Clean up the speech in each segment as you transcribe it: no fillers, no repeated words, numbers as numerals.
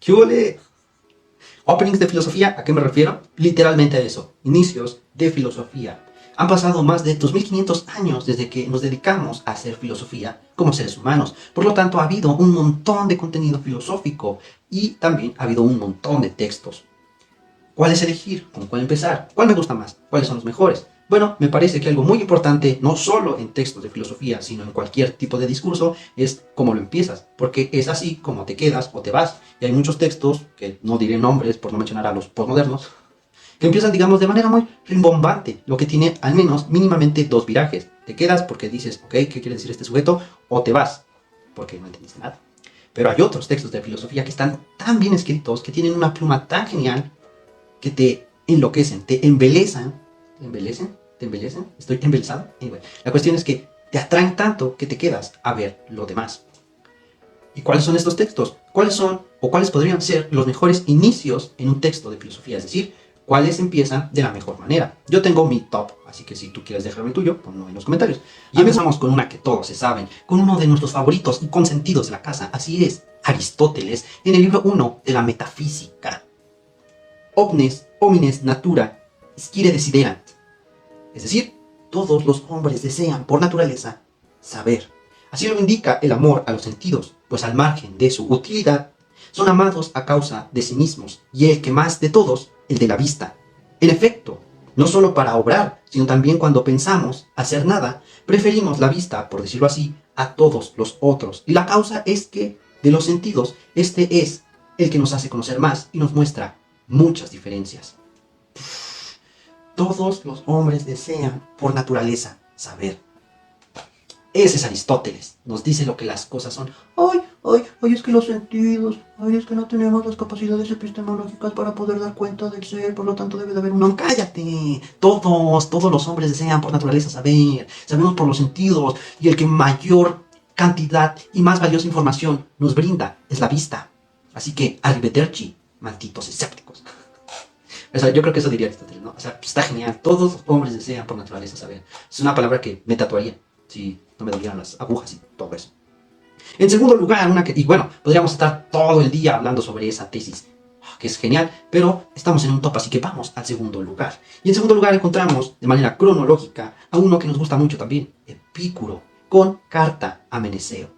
¿Qué huele? Openings de filosofía, ¿a qué me refiero? Literalmente a eso, inicios de filosofía. Han pasado más de 2500 años desde que nos dedicamos a hacer filosofía como seres humanos. Por lo tanto, ha habido un montón de contenido filosófico y también ha habido un montón de textos. ¿Cuál es elegir? ¿Con cuál empezar? ¿Cuál me gusta más? ¿Cuáles son los mejores? Bueno, me parece que algo muy importante, no solo en textos de filosofía, sino en cualquier tipo de discurso, es cómo lo empiezas, porque es así como te quedas o te vas. Y hay muchos textos, que no diré nombres por no mencionar a los postmodernos, que empiezan, digamos, de manera muy rimbombante, lo que tiene al menos mínimamente dos virajes. Te quedas porque dices, ok, ¿qué quiere decir este sujeto? O te vas, porque no entendiste nada. Pero hay otros textos de filosofía que están tan bien escritos, que tienen una pluma tan genial, que te enloquecen, te embelezan. ¿Te embelecen? ¿Te embelecen? ¿Estoy embelesado? Anyway, la cuestión es que te atraen tanto que te quedas a ver lo demás. ¿Y cuáles son estos textos? ¿Cuáles son o cuáles podrían ser los mejores inicios en un texto de filosofía? Es decir, cuáles empiezan de la mejor manera. Yo tengo mi top, así que si tú quieres dejarme el tuyo, ponlo en los comentarios. Y empezamos con una que todos se saben, con uno de nuestros favoritos y consentidos de la casa. Así es, Aristóteles, en el libro 1 de la Metafísica. Omnes homines natura scire desiderant. Es decir, todos los hombres desean por naturaleza saber. Así lo indica el amor a los sentidos, pues al margen de su utilidad, son amados a causa de sí mismos, y el que más de todos, el de la vista. En efecto, no solo para obrar, sino también cuando pensamos hacer nada, preferimos la vista, por decirlo así, a todos los otros. Y la causa es que, de los sentidos, este es el que nos hace conocer más y nos muestra muchas diferencias. Todos los hombres desean, por naturaleza, saber. Ese es Aristóteles. Nos dice lo que las cosas son. Ay, es que los sentidos, es que no tenemos las capacidades epistemológicas para poder dar cuenta del ser, por lo tanto debe de haber uno. ¡Cállate! Todos los hombres desean por naturaleza saber. Sabemos por los sentidos, y el que mayor cantidad y más valiosa información nos brinda es la vista. Así que, arrivederci, malditos escépticos. O sea, yo creo que eso diría Aristóteles, ¿no? O sea, está genial. Todos los hombres desean por naturaleza saber. Es una palabra que me tatuaría si no me dolieran las agujas y todo eso. En segundo lugar, y bueno, podríamos estar todo el día hablando sobre esa tesis, que es genial, pero estamos en un top, así que vamos al segundo lugar. Y en segundo lugar encontramos, de manera cronológica, a uno que nos gusta mucho también, Epicuro, con Carta a Meneceo.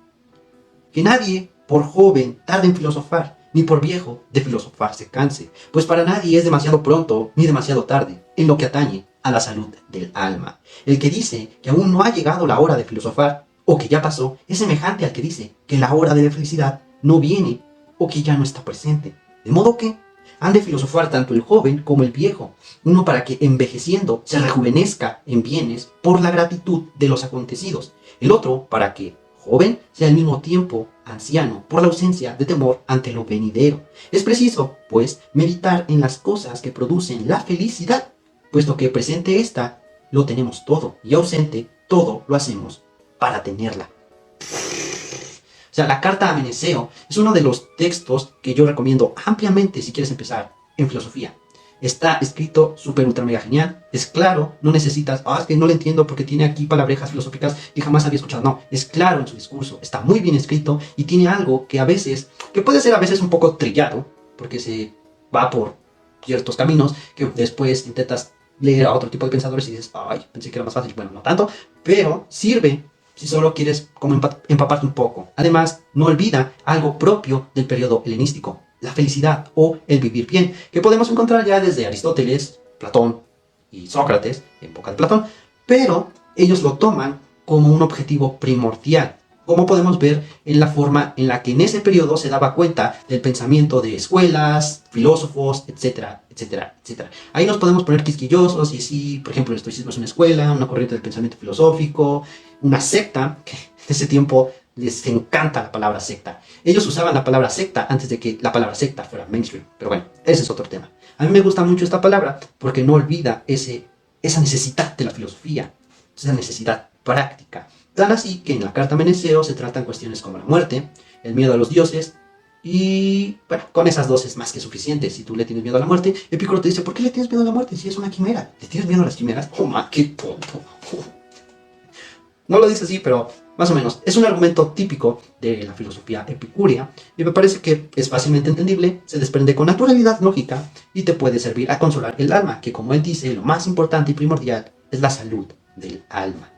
Que nadie, por joven, tarde en filosofar, ni por viejo, de filosofar se canse, pues para nadie es demasiado pronto, ni demasiado tarde, en lo que atañe a la salud del alma. El que dice que aún no ha llegado la hora de filosofar, o que ya pasó, es semejante al que dice que la hora de la felicidad no viene, o que ya no está presente. De modo que han de filosofar tanto el joven como el viejo, uno para que envejeciendo se rejuvenezca en bienes por la gratitud de los acontecidos, el otro para que, joven, sea al mismo tiempo anciano por la ausencia de temor ante lo venidero. Es preciso, pues, meditar en las cosas que producen la felicidad, puesto que presente ésta lo tenemos todo, y ausente todo lo hacemos para tenerla. O sea, la Carta a Meneceo es uno de los textos que yo recomiendo ampliamente si quieres empezar en filosofía. Está escrito súper ultra mega genial, es claro, no necesitas, es que no lo entiendo porque tiene aquí palabrejas filosóficas que jamás había escuchado. No, es claro en su discurso, está muy bien escrito y tiene algo que que puede ser a veces un poco trillado, porque se va por ciertos caminos que después intentas leer a otro tipo de pensadores y dices, pensé que era más fácil. Bueno, no tanto, pero sirve si solo quieres como empaparte un poco. Además, no olvida algo propio del periodo helenístico, la felicidad o el vivir bien, que podemos encontrar ya desde Aristóteles, Platón y Sócrates, en época de Platón, pero ellos lo toman como un objetivo primordial, como podemos ver en la forma en la que en ese periodo se daba cuenta del pensamiento de escuelas, filósofos, etcétera, etcétera, etcétera. Ahí nos podemos poner quisquillosos y sí, por ejemplo, el estoicismo es una escuela, una corriente del pensamiento filosófico, una secta, que en ese tiempo les encanta la palabra secta. Ellos usaban la palabra secta antes de que la palabra secta fuera mainstream, pero bueno, ese es otro tema. A mí me gusta mucho esta palabra porque no olvida esa necesidad de la filosofía, esa necesidad práctica. Tan así que en la Carta a Meneceo se tratan cuestiones como la muerte, el miedo a los dioses, y bueno, con esas dos es más que suficiente. Si tú le tienes miedo a la muerte, Epicuro te dice, ¿por qué le tienes miedo a la muerte si es una quimera? ¿Le tienes miedo a las quimeras? ¡Oh, man, qué tonto! No lo dice así, pero Más o menos, es un argumento típico de la filosofía epicúrea y me parece que es fácilmente entendible, se desprende con naturalidad lógica y te puede servir a consolar el alma, que como él dice, lo más importante y primordial es la salud del alma.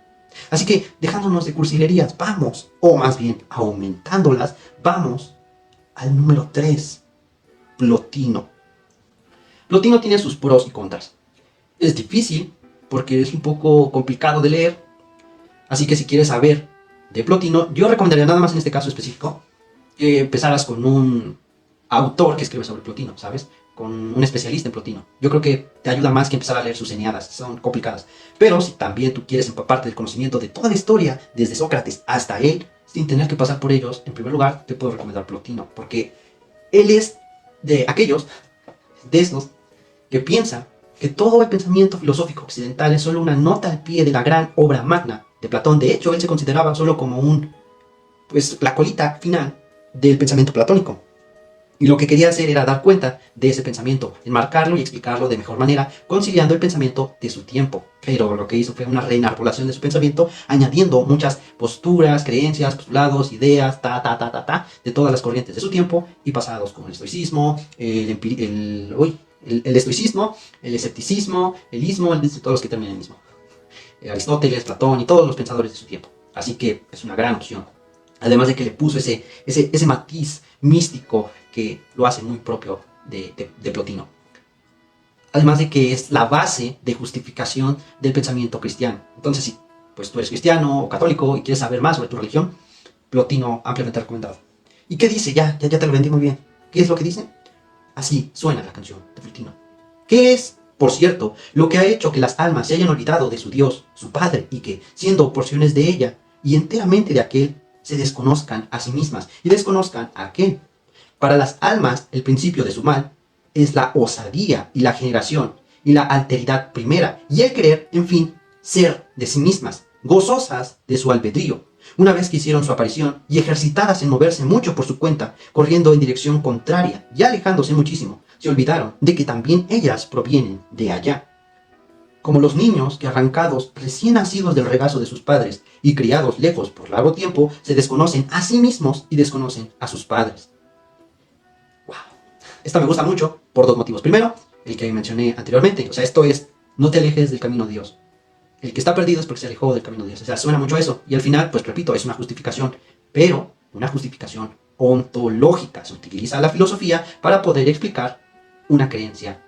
Así que, dejándonos de cursilerías, vamos, o más bien aumentándolas, vamos al número 3, Plotino. Plotino tiene sus pros y contras. Es difícil porque es un poco complicado de leer, así que si quieres saber de Plotino, yo recomendaría nada más en este caso específico que empezaras con un autor que escribe sobre Plotino, ¿sabes? Con un especialista en Plotino. Yo creo que te ayuda más que empezar a leer sus Eneadas, son complicadas. Pero si también tú quieres empaparte del conocimiento de toda la historia, desde Sócrates hasta él, sin tener que pasar por ellos, en primer lugar te puedo recomendar Plotino, porque él es de aquellos, de estos, que piensan que todo el pensamiento filosófico occidental es solo una nota al pie de la gran obra magna de Platón. De hecho, él se consideraba solo como la colita final del pensamiento platónico. Y lo que quería hacer era dar cuenta de ese pensamiento, enmarcarlo y explicarlo de mejor manera, conciliando el pensamiento de su tiempo. Pero lo que hizo fue una reenarbolación de su pensamiento, añadiendo muchas posturas, creencias, postulados, ideas, de todas las corrientes de su tiempo y pasados, como el estoicismo, el estoicismo, el escepticismo, el ismo, todos los que terminan en ismo. Aristóteles, Platón y todos los pensadores de su tiempo. Así que es una gran opción. Además de que le puso ese matiz místico que lo hace muy propio de Plotino. Además de que es la base de justificación del pensamiento cristiano. Entonces, si pues tú eres cristiano o católico y quieres saber más sobre tu religión, Plotino ampliamente recomendado. ¿Y qué dice? Ya te lo vendí muy bien. ¿Qué es lo que dice? Así suena la canción de Plotino. ¿Qué es, por cierto, lo que ha hecho que las almas se hayan olvidado de su Dios, su Padre, y que, siendo porciones de ella y enteramente de aquel, se desconozcan a sí mismas y desconozcan a aquel? Para las almas, el principio de su mal es la osadía y la generación y la alteridad primera y el querer, en fin, ser de sí mismas, gozosas de su albedrío. Una vez que hicieron su aparición y ejercitadas en moverse mucho por su cuenta, corriendo en dirección contraria y alejándose muchísimo, se olvidaron de que también ellas provienen de allá. Como los niños que arrancados recién nacidos del regazo de sus padres y criados lejos por largo tiempo, se desconocen a sí mismos y desconocen a sus padres. Wow. Esta me gusta mucho por dos motivos. Primero, el que mencioné anteriormente. O sea, esto es, no te alejes del camino de Dios. El que está perdido es porque se alejó del camino de Dios. O sea, suena mucho eso. Y al final, pues repito, es una justificación. Pero una justificación ontológica. Se utiliza la filosofía para poder explicar una creencia,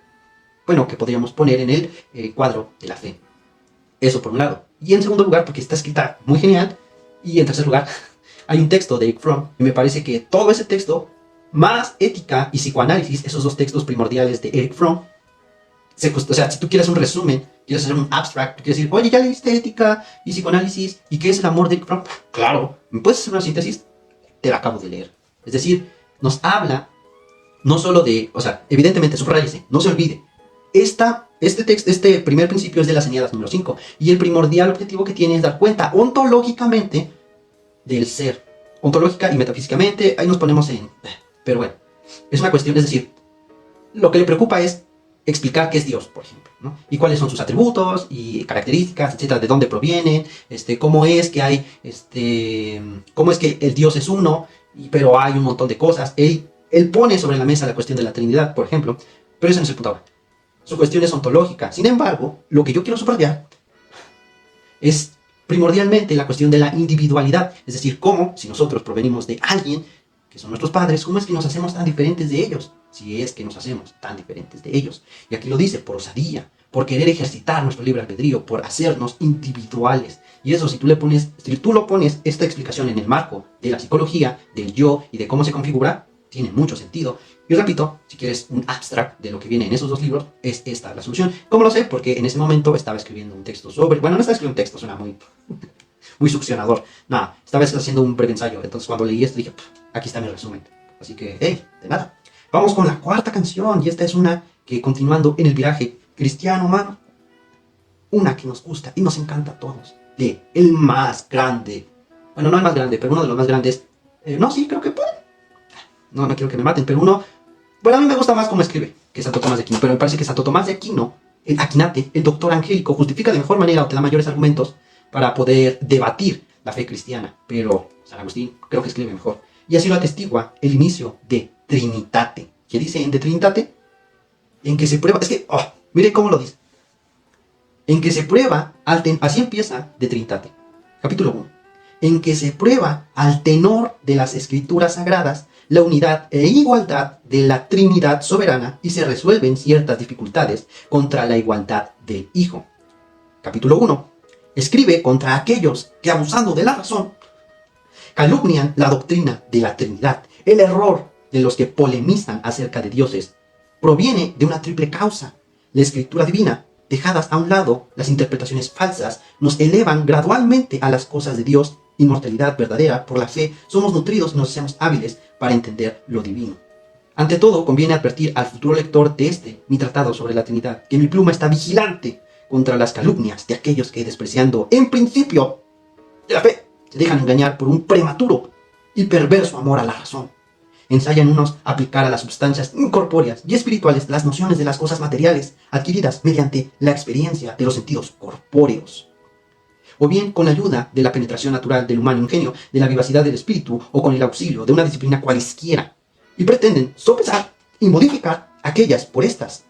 bueno, que podríamos poner en el cuadro de la fe. Eso por un lado. Y en segundo lugar, porque está escrita muy genial. Y en tercer lugar, hay un texto de Eric Fromm. Y me parece que todo ese texto, más ética y psicoanálisis, esos dos textos primordiales de Eric Fromm, o sea, si tú quieres un resumen, quieres hacer un abstract, quieres decir, oye, ¿ya leíste ética y psicoanálisis? ¿Y qué es el amor de Eric Fromm? Claro, ¿me puedes hacer una síntesis? Te la acabo de leer. Es decir, nos habla no solo de, o sea, evidentemente, subrayese, no se olvide. Este primer principio es de las Eneadas número 5. Y el primordial objetivo que tiene es dar cuenta ontológicamente del ser. Ontológica y metafísicamente, ahí nos ponemos en... Pero bueno, es una cuestión, es decir, lo que le preocupa es explicar qué es Dios, por ejemplo, ¿no? Y cuáles son sus atributos y características, etcétera, de dónde provienen, cómo es que hay, cómo es que el Dios es uno, pero hay un montón de cosas. Él pone sobre la mesa la cuestión de la Trinidad, por ejemplo, pero ese no es el punto ahora. Su cuestión es ontológica. Sin embargo, lo que yo quiero subrayar es primordialmente la cuestión de la individualidad. Es decir, cómo, si nosotros provenimos de alguien, que son nuestros padres, cómo es que nos hacemos tan diferentes de ellos. Si es que nos hacemos tan diferentes de ellos. Y aquí lo dice, por osadía, por querer ejercitar nuestro libre albedrío, por hacernos individuales. Y eso, si tú lo pones esta explicación en el marco de la psicología, del yo y de cómo se configura, tiene mucho sentido. Y repito, si quieres un abstract de lo que viene en esos dos libros, es esta la solución. ¿Cómo lo sé? Porque en ese momento estaba escribiendo un texto sobre... Bueno, no estaba escribiendo un texto, suena muy succionador. Nada, estaba haciendo un breve ensayo. Entonces cuando leí esto dije, aquí está mi resumen. Así que, hey, de nada. Vamos con la cuarta canción. Y esta es una que, continuando en el viraje cristiano, mano, una que nos gusta y nos encanta a todos. De el más grande. Bueno, no el más grande, pero uno de los más grandes. No, sí, creo que puede. No quiero que me maten, pero uno... Bueno, a mí me gusta más cómo escribe que Santo Tomás de Aquino, pero me parece que Santo Tomás de Aquino, el Aquinate, el doctor angélico, justifica de mejor manera o te da mayores argumentos para poder debatir la fe cristiana, pero San Agustín creo que escribe mejor. Y así lo atestigua el inicio de Trinitate. ¿Qué dice en de Trinitate? En que se prueba, es que, mire cómo lo dice. En que se prueba, así empieza de Trinitate, capítulo 1. En que se prueba al tenor de las escrituras sagradas la unidad e igualdad de la Trinidad soberana y se resuelven ciertas dificultades contra la igualdad del Hijo. Capítulo 1. Escribe contra aquellos que, abusando de la razón, calumnian la doctrina de la Trinidad. El error de los que polemizan acerca de dioses proviene de una triple causa. La escritura divina, dejadas a un lado las interpretaciones falsas, nos elevan gradualmente a las cosas de Dios. Inmortalidad verdadera, por la fe, somos nutridos y nos hacemos hábiles para entender lo divino. Ante todo, conviene advertir al futuro lector de mi tratado sobre la Trinidad, que mi pluma está vigilante contra las calumnias de aquellos que, despreciando en principio de la fe, se dejan engañar por un prematuro y perverso amor a la razón. Ensayan unos aplicar a las sustancias incorpóreas y espirituales las nociones de las cosas materiales adquiridas mediante la experiencia de los sentidos corpóreos, o bien con la ayuda de la penetración natural del humano ingenio, de la vivacidad del espíritu, o con el auxilio de una disciplina cualesquiera, y pretenden sopesar y modificar aquellas por estas.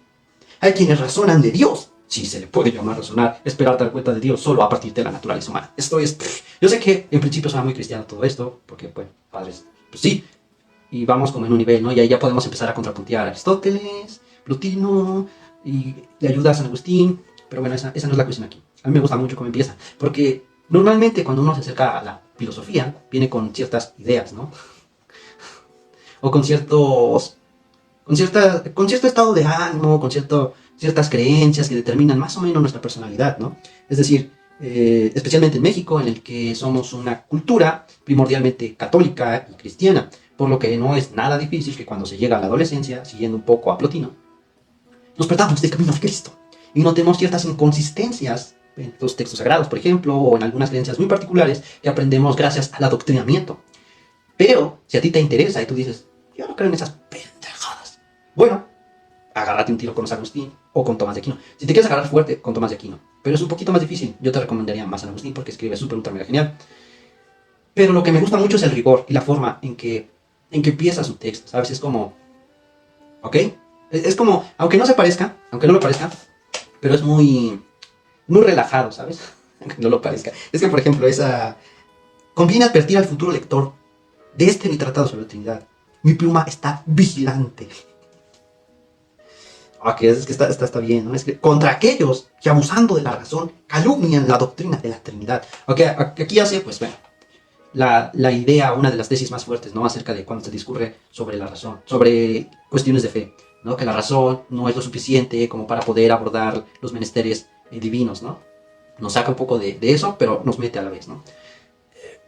Hay quienes razonan de Dios, si se le puede llamar razonar, esperar dar cuenta de Dios solo a partir de la naturaleza humana. Esto es, yo sé que en principio suena muy cristiano todo esto, porque, pues, padres, pues sí, y vamos como en un nivel, ¿no? Y ahí ya podemos empezar a contrapuntear a Aristóteles, Plotino, y le ayuda a San Agustín, pero bueno, esa no es la cuestión aquí. A mí me gusta mucho cómo empieza, porque normalmente cuando uno se acerca a la filosofía, viene con ciertas ideas, ¿no? O con cierto estado de ánimo, con ciertas creencias que determinan más o menos nuestra personalidad, ¿no? Es decir, especialmente en México, en el que somos una cultura primordialmente católica y cristiana, por lo que no es nada difícil que cuando se llega a la adolescencia, siguiendo un poco a Plotino, nos perdamos del camino de Cristo y notemos ciertas inconsistencias en los textos sagrados, por ejemplo, o en algunas creencias muy particulares que aprendemos gracias al adoctrinamiento. Pero, si a ti te interesa y tú dices, yo no creo en esas pendejadas, bueno, agárrate un tiro con San Agustín o con Tomás de Aquino. Si te quieres agarrar fuerte, con Tomás de Aquino. Pero es un poquito más difícil. Yo te recomendaría más San Agustín porque escribe súper ultra mega genial. Pero lo que me gusta mucho es el rigor y la forma en que empieza su texto, ¿sabes? Es como, ¿ok? Es como, aunque no lo parezca, pero es muy relajado, ¿sabes? Aunque no lo parezca. Es que, por ejemplo, conviene advertir al futuro lector de mi tratado sobre la Trinidad. Mi pluma está vigilante. Es que está bien, ¿no? Es que contra aquellos que, abusando de la razón, calumnian la doctrina de la Trinidad. Aquí hace, pues, bueno, la idea, una de las tesis más fuertes, ¿no? Acerca de cuando se discurre sobre la razón, sobre cuestiones de fe, ¿no? Que la razón no es lo suficiente como para poder abordar los menesteres divinos, ¿no? Nos saca un poco de eso, pero nos mete a la vez, ¿no?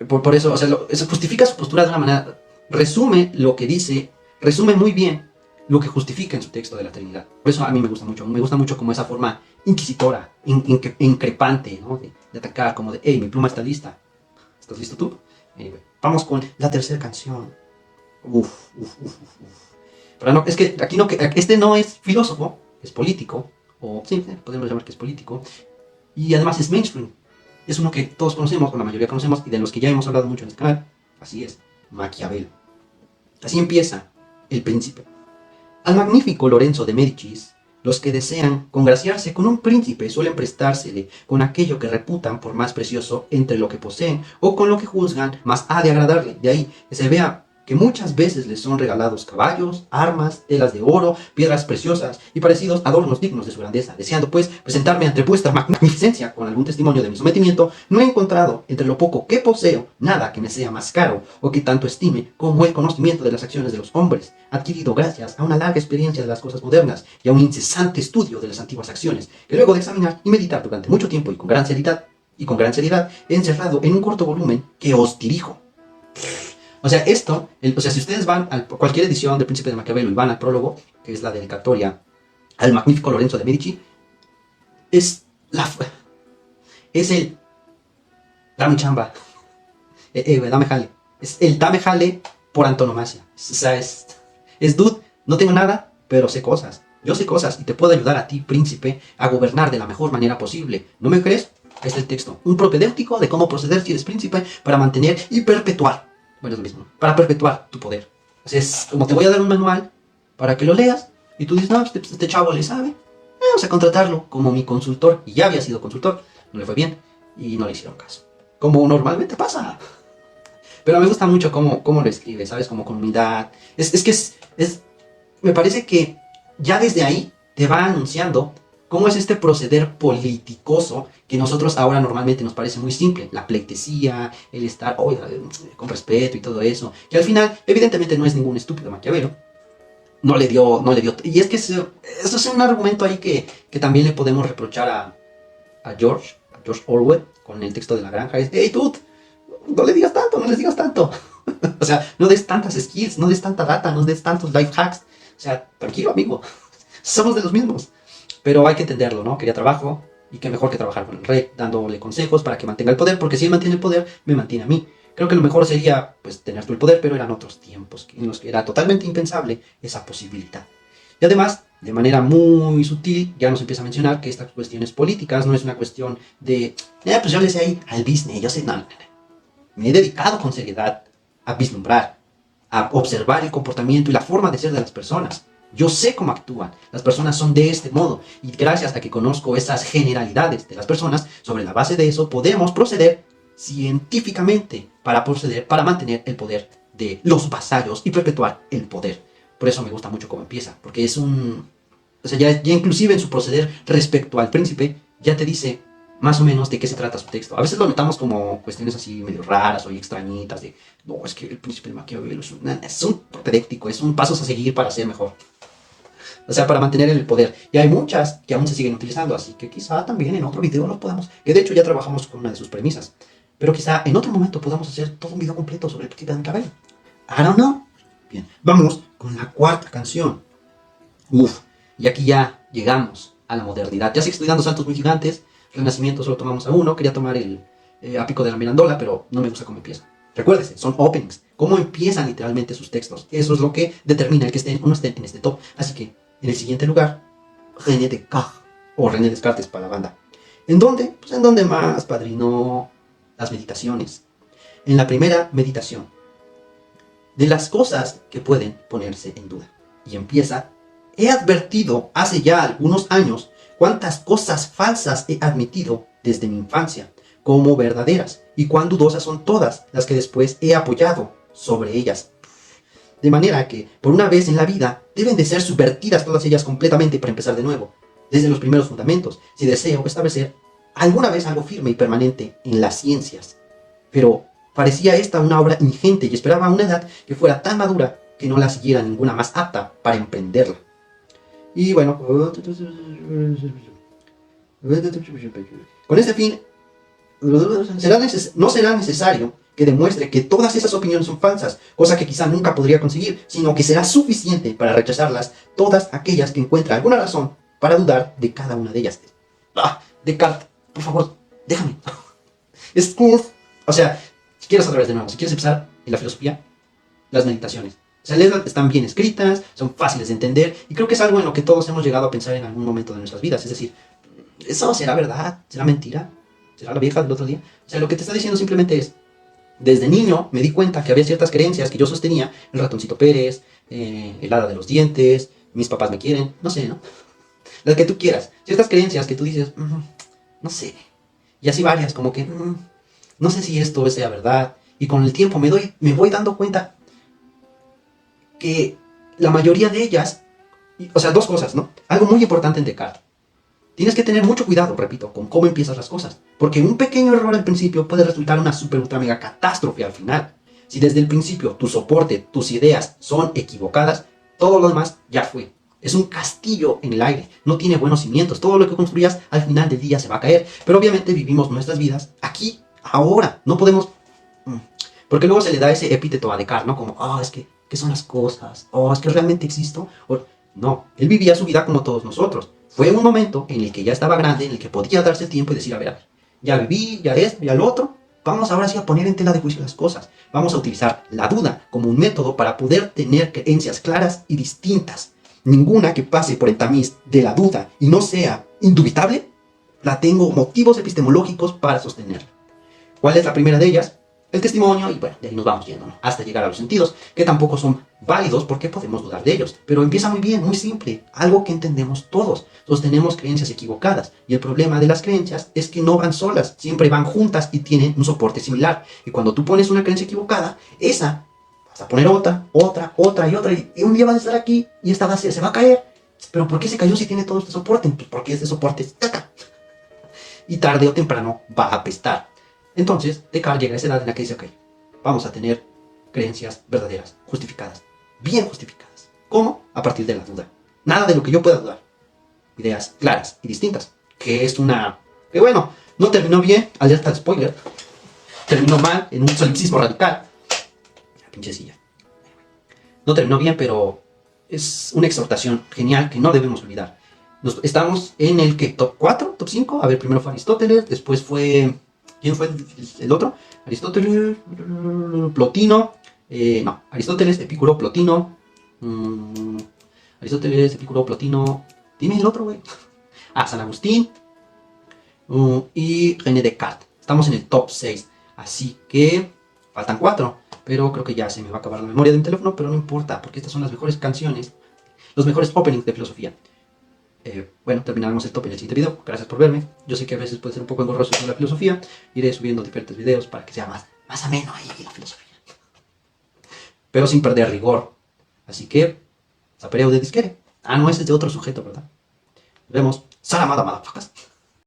Por eso, o sea, eso justifica su postura de una manera, resume lo que dice, resume muy bien lo que justifica en su texto de la Trinidad. Por eso a mí me gusta mucho como esa forma inquisitora, increpante, ¿no? De atacar, como de, hey, mi pluma está lista. ¿Estás listo tú? Anyway, vamos con la tercera canción. Pero no, es que aquí este no es filósofo, es político, o sí, podemos llamar que es político, y además es mainstream. Es uno que todos conocemos, o la mayoría conocemos, y de los que ya hemos hablado mucho en este canal. Así es, Maquiavelo. Así empieza El Príncipe. Al magnífico Lorenzo de Médicis, los que desean congraciarse con un príncipe suelen prestársele con aquello que reputan por más precioso entre lo que poseen o con lo que juzgan más ha de agradarle. De ahí que se vea que muchas veces les son regalados caballos, armas, telas de oro, piedras preciosas y parecidos adornos dignos de su grandeza. Deseando, pues, presentarme ante vuestra magnificencia con algún testimonio de mi sometimiento, no he encontrado entre lo poco que poseo nada que me sea más caro o que tanto estime como el conocimiento de las acciones de los hombres, adquirido gracias a una larga experiencia de las cosas modernas y a un incesante estudio de las antiguas acciones, que luego de examinar y meditar durante mucho tiempo y con gran seriedad, he encerrado en un corto volumen que os dirijo. O sea, si ustedes van a cualquier edición del Príncipe de Maquiavelo y van al prólogo, que es la dedicatoria al magnífico Lorenzo de Medici, es el dame chamba, dame jale, es el dame jale por antonomasia. O sea, es dude, no tengo nada, pero sé cosas. Yo sé cosas y te puedo ayudar a ti, príncipe, a gobernar de la mejor manera posible. ¿No me crees? Ahí está el texto. Un propedéutico de cómo proceder si eres príncipe para mantener y perpetuar. Bueno, es lo mismo. Para perpetuar tu poder. O sea, es como te voy a dar un manual para que lo leas y tú dices, no, este chavo le sabe. Vamos a contratarlo como mi consultor. Y ya había sido consultor. No le fue bien y no le hicieron caso. Como normalmente pasa. Pero me gusta mucho cómo lo escribe, ¿sabes? Como con humildad. Me parece que ya desde ahí te va anunciando cómo es este proceder politicoso que nosotros ahora normalmente nos parece muy simple. La pleitesía, el estar con respeto y todo eso. Que al final, evidentemente, no es ningún estúpido Maquiavelo. No le dio. Y es que eso es un argumento ahí que también le podemos reprochar a George Orwell con el texto de la granja. Es, hey, dude, no le digas tanto, no les digas tanto. O sea, no des tantas skills, no des tanta data, no des tantos life hacks. O sea, tranquilo, amigo. Somos de los mismos. Pero hay que entenderlo, ¿no? Quería trabajo y qué mejor que trabajar con el rey, dándole consejos para que mantenga el poder, porque si él mantiene el poder, me mantiene a mí. Creo que lo mejor sería, pues, tener tú el poder, pero eran otros tiempos en los que era totalmente impensable esa posibilidad. Y además, de manera muy sutil, ya nos empieza a mencionar que estas cuestiones políticas no es una cuestión de, pues yo le sé ahí al business, yo sé, no. Me he dedicado con seriedad a vislumbrar, a observar el comportamiento y la forma de ser de las personas. Yo sé cómo actúan. Las personas son de este modo. Y gracias a que conozco esas generalidades de las personas, sobre la base de eso podemos proceder científicamente para mantener el poder de los vasallos y perpetuar el poder. Por eso me gusta mucho cómo empieza. Porque es un... O sea, ya inclusive en su proceder respecto al príncipe, ya te dice más o menos de qué se trata su texto. A veces lo notamos como cuestiones así medio raras o extrañitas de, no, es que el príncipe de Maquiavelo es un propedéutico, es un paso a seguir para ser mejor. O sea, para mantener el poder. Y hay muchas que aún se siguen utilizando, así que quizá también en otro video lo podamos, que de hecho ya trabajamos con una de sus premisas, pero quizá en otro momento podamos hacer todo un video completo sobre el príncipe de Maquiavelo. I don't know. Bien, vamos con la cuarta canción. Y aquí ya llegamos a la modernidad. Ya sé que estoy dando saltos muy gigantes. Renacimiento solo tomamos a uno. Quería tomar el A Pico de la Mirandola, pero no me gusta cómo empieza. Recuérdese, son openings. Cómo empiezan literalmente sus textos. Eso es lo que determina el que estén o no estén en este top. Así que, en el siguiente lugar, René Descartes, o René Descartes para la banda. ¿En dónde? Pues en donde más padrinó las meditaciones. En la primera meditación, de las cosas que pueden ponerse en duda. Y empieza, he advertido hace ya algunos años cuántas cosas falsas he admitido desde mi infancia como verdaderas y cuán dudosas son todas las que después he apoyado sobre ellas. De manera que, por una vez en la vida, deben de ser subvertidas todas ellas completamente para empezar de nuevo, desde los primeros fundamentos, si deseo establecer alguna vez algo firme y permanente en las ciencias. Pero parecía esta una obra ingente y esperaba a una edad que fuera tan madura que no la siguiera ninguna más apta para emprenderla. Y bueno, con este fin, no será necesario que demuestre que todas esas opiniones son falsas, cosa que quizá nunca podría conseguir, sino que será suficiente para rechazarlas todas aquellas que encuentre alguna razón para dudar de cada una de ellas. Descartes, por favor, déjame. O sea, si quieres otra vez de nuevo, si quieres empezar en la filosofía, las meditaciones. O sea, están bien escritas, son fáciles de entender, y creo que es algo en lo que todos hemos llegado a pensar en algún momento de nuestras vidas. Es decir, ¿eso será verdad? ¿Será mentira? ¿Será la vieja del otro día? O sea, lo que te está diciendo simplemente es, desde niño me di cuenta que había ciertas creencias que yo sostenía, el ratoncito Pérez, el hada de los dientes, mis papás me quieren, no sé, ¿no? Las que tú quieras, ciertas creencias que tú dices, no sé, y así varias, como que, no sé si esto sea verdad, y con el tiempo me voy dando cuenta que la mayoría de ellas, o sea, dos cosas, ¿no? Algo muy importante en Descartes. Tienes que tener mucho cuidado, repito, con cómo empiezas las cosas. Porque un pequeño error al principio puede resultar una super ultra mega catástrofe al final. Si desde el principio tu soporte, tus ideas son equivocadas, todo lo demás ya fue. Es un castillo en el aire, no tiene buenos cimientos. Todo lo que construyas al final del día se va a caer. Pero obviamente vivimos nuestras vidas aquí, ahora. No podemos... Porque luego se le da ese epíteto a Descartes, ¿no? Como, es que, ¿qué son las cosas? Es que realmente existo. No, él vivía su vida como todos nosotros. Fue un momento en el que ya estaba grande, en el que podía darse el tiempo y decir, a ver, ya viví, ya esto, ya lo otro. Vamos ahora sí a poner en tela de juicio las cosas. Vamos a utilizar la duda como un método para poder tener creencias claras y distintas. Ninguna que pase por el tamiz de la duda y no sea indubitable, la tengo motivos epistemológicos para sostenerla. ¿Cuál es la primera de ellas? El testimonio, y bueno, de ahí nos vamos yendo, ¿no? Hasta llegar a los sentidos, que tampoco son válidos porque podemos dudar de ellos. Pero empieza muy bien, muy simple, algo que entendemos todos. Sostenemos creencias equivocadas, y el problema de las creencias es que no van solas, siempre van juntas y tienen un soporte similar. Y cuando tú pones una creencia equivocada, esa vas a poner otra, y un día vas a estar aquí y esta base se va a caer. ¿Pero por qué se cayó si tiene todo este soporte? Pues porque este soporte es caca. Y tarde o temprano va a apestar. Entonces, Descartes llega a esa edad en la que dice, ok, vamos a tener creencias verdaderas, justificadas, bien justificadas. ¿Cómo? A partir de la duda. Nada de lo que yo pueda dudar. Ideas claras y distintas. Que es una... que bueno, no terminó bien, alerta de spoiler. Terminó mal, en un solipsismo radical. La pinche silla. No terminó bien, pero es una exhortación genial que no debemos olvidar. Estamos en el que top 4, top 5. A ver, primero fue Aristóteles, después fue... ¿quién fue el otro? Aristóteles, Plotino. No, Aristóteles, Epicuro, Plotino. Aristóteles, Epicuro, Plotino. Dime el otro, güey. Ah, San Agustín. Y René Descartes. Estamos en el top 6. Así que faltan 4. Pero creo que ya se me va a acabar la memoria de mi teléfono. Pero no importa, porque estas son las mejores canciones. Los mejores openings de filosofía. Bueno, terminaremos el top en el siguiente video. Gracias por verme. Yo sé que a veces puede ser un poco engorroso con la filosofía. Iré subiendo diferentes videos para que sea más ameno ahí la filosofía. Pero sin perder rigor. Así que, Sapereu de disquere. Ah, no, ese es de otro sujeto, ¿verdad? Nos vemos. Salamada, motherfuckers.